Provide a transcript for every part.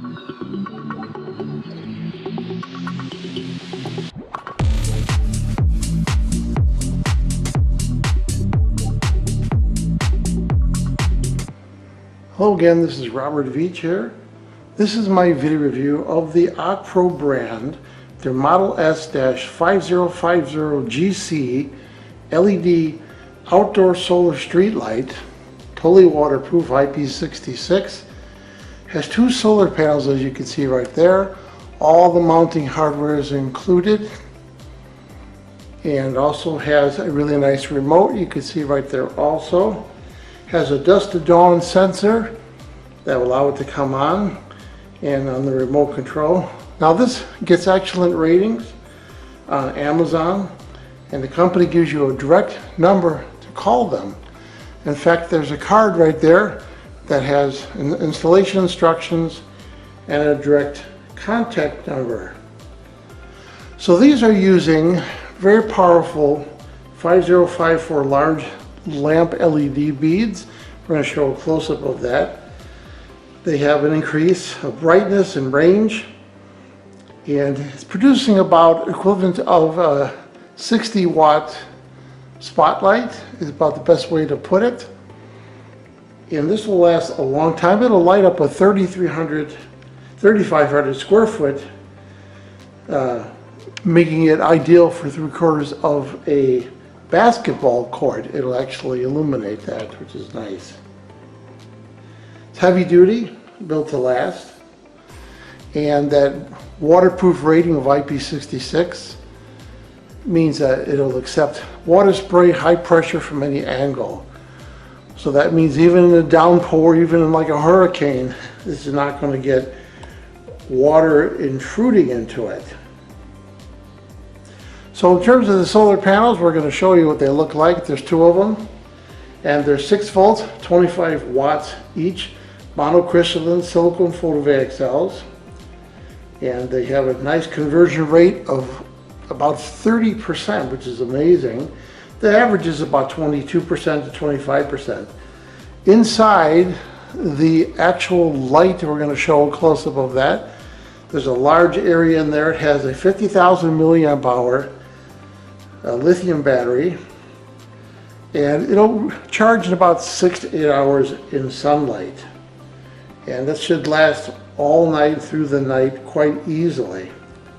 Hello again, this is Robert Veach here. This is my video review of the OKPRO brand, their Model S-5050GC LED outdoor solar street light, totally waterproof, IP66. Has two solar panels, as you can see right there. All the mounting hardware is included, and also has a really nice remote. You can see right there also. Has a dusk to dawn sensor that will allow it to come on, and on the remote control. Now this gets excellent ratings on Amazon, and the company gives you a direct number to call them. In fact, there's a card right there that has installation instructions and a direct contact number. So these are using very powerful 5054 large lamp LED beads. We're going to show a close-up of that. They have an increase of brightness and range, and it's producing about equivalent of a 60-watt spotlight is about the best way to put it. And this will last a long time. It'll light up a 3,500 square foot, making it ideal for 3/4 of a basketball court. It'll actually illuminate that, which is nice. It's heavy duty, built to last, and that waterproof rating of IP66 means that it'll accept water spray, high pressure from any angle. So that means even in a downpour, even in like a hurricane, this is not going to get water intruding into it. So in terms of the solar panels, we're going to show you what they look like. There's two of them, and they're 6 volts, 25 watts each, mono-crystalline silicone photovoltaic cells, and they have a nice conversion rate of about 30%, which is amazing. The average is about 22% to 25%. Inside the actual light, we're going to show a close-up of that. There's a large area in there. It has a 50,000 milliamp hour lithium battery, and it'll charge in about 6 to 8 hours in sunlight. And this should last all night through the night quite easily.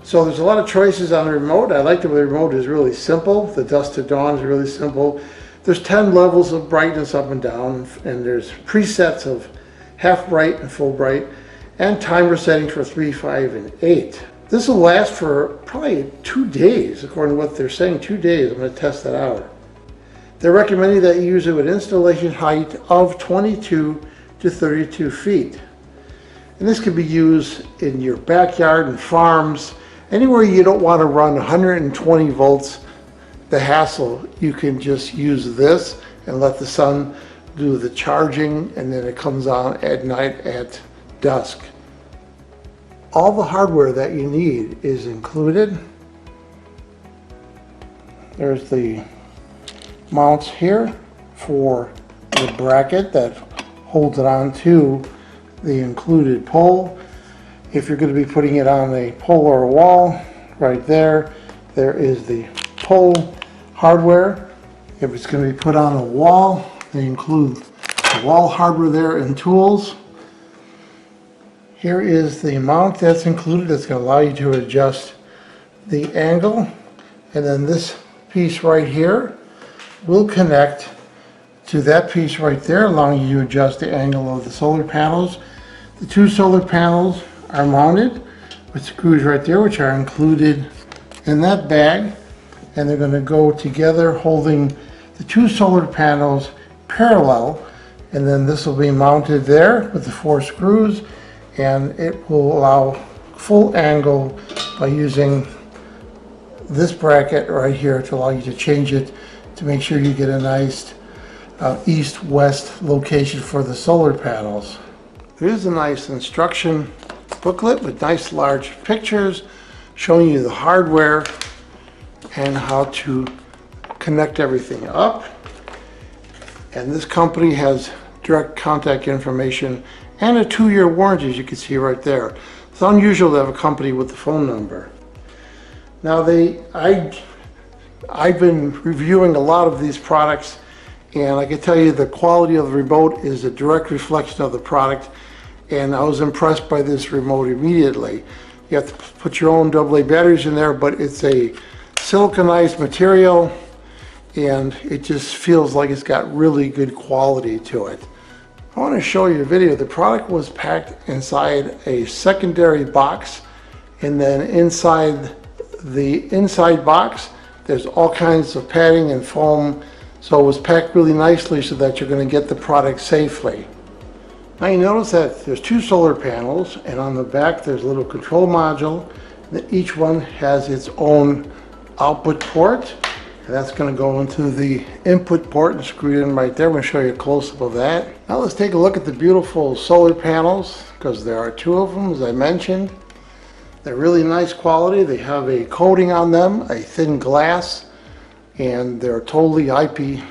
So there's a lot of choices on the remote. I like the way the remote is really simple. The dusk to dawn is really simple. There's 10 levels of brightness up and down, and there's presets of half bright and full bright, and timer settings for 3, 5, and 8. This will last for probably 2 days, according to what they're saying, 2 days. I'm going to test that out. They're recommending that you use it with installation height of 22 to 32 feet. And this can be used in your backyard and farms, anywhere you don't want to run 120 volts, the hassle. You can just use this and let the sun do the charging, and then it comes on at night at dusk. All the hardware that you need is included. There's the mounts here for the bracket that holds it on to the included pole. If you're going to be putting it on a pole or a wall, right there, there is the pole hardware. If it's going to be put on a wall, they include the wall hardware there and tools. Here is the mount that's included. It's going to allow you to adjust the angle, and then this piece right here will connect to that piece right there, allowing you to adjust the angle of the solar panels. The two solar panels are mounted with screws right there, which are included in that bag, and they're going to go together holding the two solar panels parallel, and then this will be mounted there with the 4 screws, and it will allow full angle by using this bracket right here to allow you to change it to make sure you get a nice east-west location for the solar panels. There is a nice instruction booklet with nice large pictures showing you the hardware and how to connect everything up. And this company has direct contact information and a 2-year warranty, as you can see right there. It's unusual to have a company with the phone number. Now I've been reviewing a lot of these products, and I can tell you the quality of the remote is a direct reflection of the product, and I was impressed by this remote immediately. You have to put your own AA batteries in there, but it's a siliconized material, and it just feels like it's got really good quality to it. I want to show you a video. The product was packed inside a secondary box, and then inside the inside box there's all kinds of padding and foam, so it was packed really nicely so that you're going to get the product safely. Now you notice that there's 2 solar panels, and on the back there's a little control module. Each one has its own output port, and that's going to go into the input port and screw it in right there. I'm going to show you a close-up of that. Now let's take a look at the beautiful solar panels, because there are 2 of them, as I mentioned. They're really nice quality. They have a coating on them, a thin glass, and they're totally IP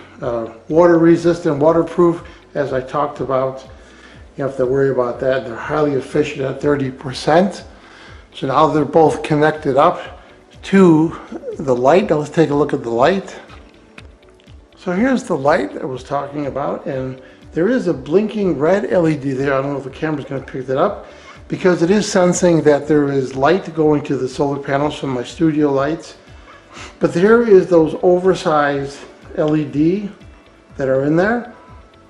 water resistant, waterproof, as I talked about. You don't have to worry about that. They're highly efficient at 30%. So now they're both connected up to the light. Now let's take a look at the light. So here's the light I was talking about, and there is a blinking red LED there. I don't know if the camera's going to pick that up, because it is sensing that there is light going to the solar panels from my studio lights. But there is those oversized LED that are in there,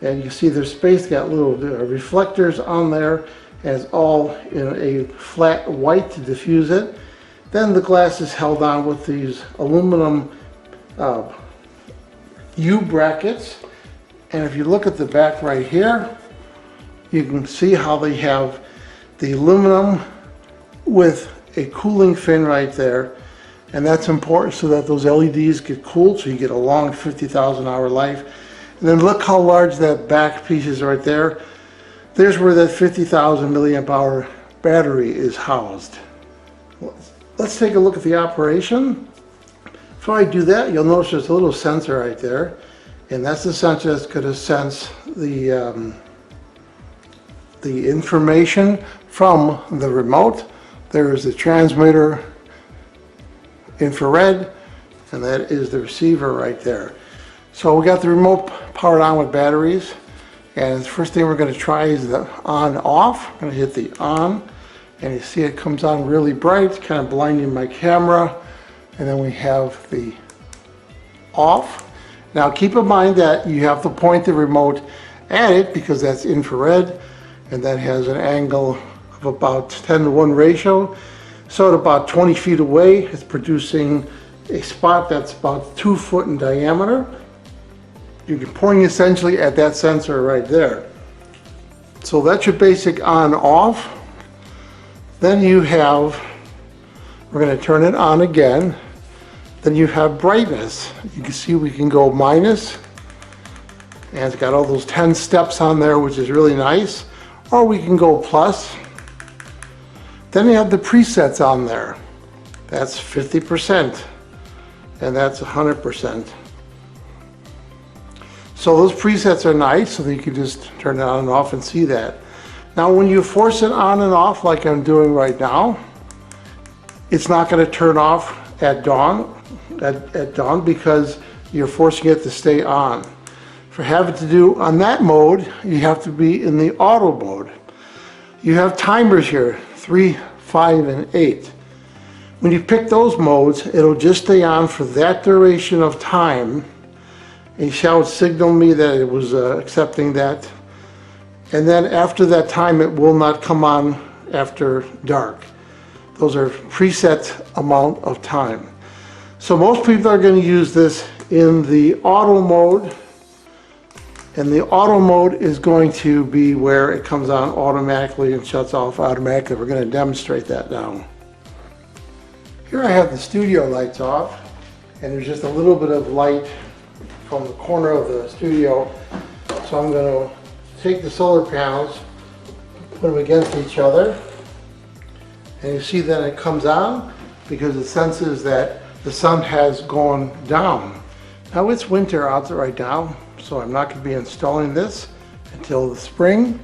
and you see there's space, got little reflectors on there, and it's all in a flat white to diffuse it. Then the glass is held on with these aluminum U brackets, and if you look at the back right here, you can see how they have the aluminum with a cooling fin right there, and that's important so that those LEDs get cooled, so you get a long 50,000 hour life. And then look how large that back piece is right there. There's where that 50,000 milliamp hour battery is housed. Let's take a look at the operation. Before I do that, you'll notice there's a little sensor right there, and that's the sensor that's going to sense the information from the remote. There is the transmitter, infrared, and that is the receiver right there. So we got the remote powered on with batteries, and the first thing we're going to try is the on off. I'm going to hit the on, and you see it comes on really bright. It's kind of blinding my camera. And then we have the off. Now keep in mind that you have to point the remote at it, because that's infrared, and that has an angle of about 10:1 ratio. So at about 20 feet away, it's producing a spot that's about 2 foot in diameter. You're pointing essentially at that sensor right there. So that's your basic on off. Then you have, we're going to turn it on again. Then you have brightness. You can see we can go minus, and it's got all those 10 steps on there, which is really nice. Or we can go plus. Then you have the presets on there. That's 50%, and that's 100%. So those presets are nice, so that you can just turn it on and off and see that. Now when you force it on and off like I'm doing right now, it's not going to turn off at dawn, because you're forcing it to stay on. For having to do on that mode, you have to be in the auto mode. You have timers here, 3, 5, and 8. When you pick those modes, it'll just stay on for that duration of time. And shall signal me that it was accepting that. And then after that time, it will not come on after dark. Those are preset amount of time. So most people are going to use this in the auto mode. And the auto mode is going to be where it comes on automatically and shuts off automatically. We're going to demonstrate that now. Here I have the studio lights off, and there's just a little bit of light from the corner of the studio. So I'm going to take the solar panels, put them against each other, and you see that it comes on because it senses that the sun has gone down. Now it's winter out right now, so I'm not going to be installing this until the spring.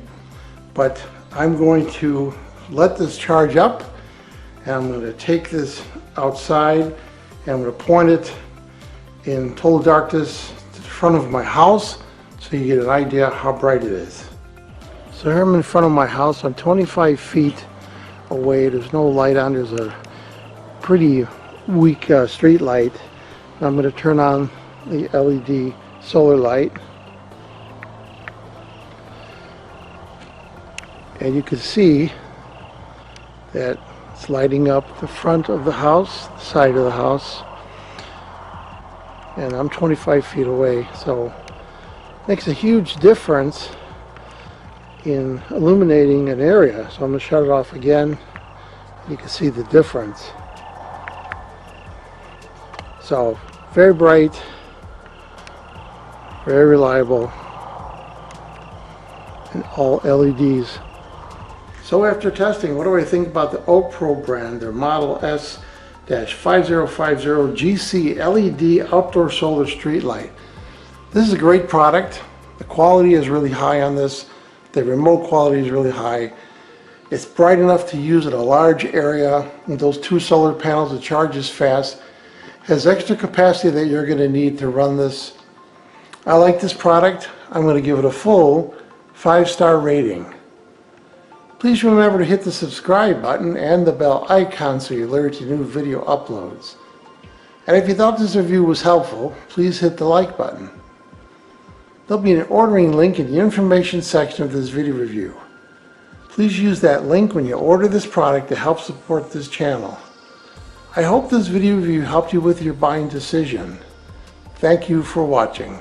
but I'm going to let this charge up, and I'm going to take this outside and I'm going to point it in total darkness to the front of my house so you get an idea how bright it is. So here I'm in front of my house. I'm 25 feet away. There's no light on. There's a pretty weak street light. I'm going to turn on the LED solar light. And you can see that it's lighting up the front of the house, the side of the house. And I'm 25 feet away, so it makes a huge difference in illuminating an area. So I'm going to shut it off again. You can see the difference. So very bright, very reliable, and all LEDs. So after testing, what do I think about the OKPRO brand, their Model S-5050 GC LED outdoor solar street light? This is a great product. The quality is really high on this. The remote quality is really high. It's bright enough to use in a large area. With those 2 solar panels, it charges fast. Has extra capacity that you're going to need to run this. I like this product. I'm going to give it a full 5-star rating. Please remember to hit the subscribe button and the bell icon so you're alerted to new video uploads. And if you thought this review was helpful, please hit the like button. There'll be an ordering link in the information section of this video review. Please use that link when you order this product to help support this channel. I hope this video review helped you with your buying decision. Thank you for watching.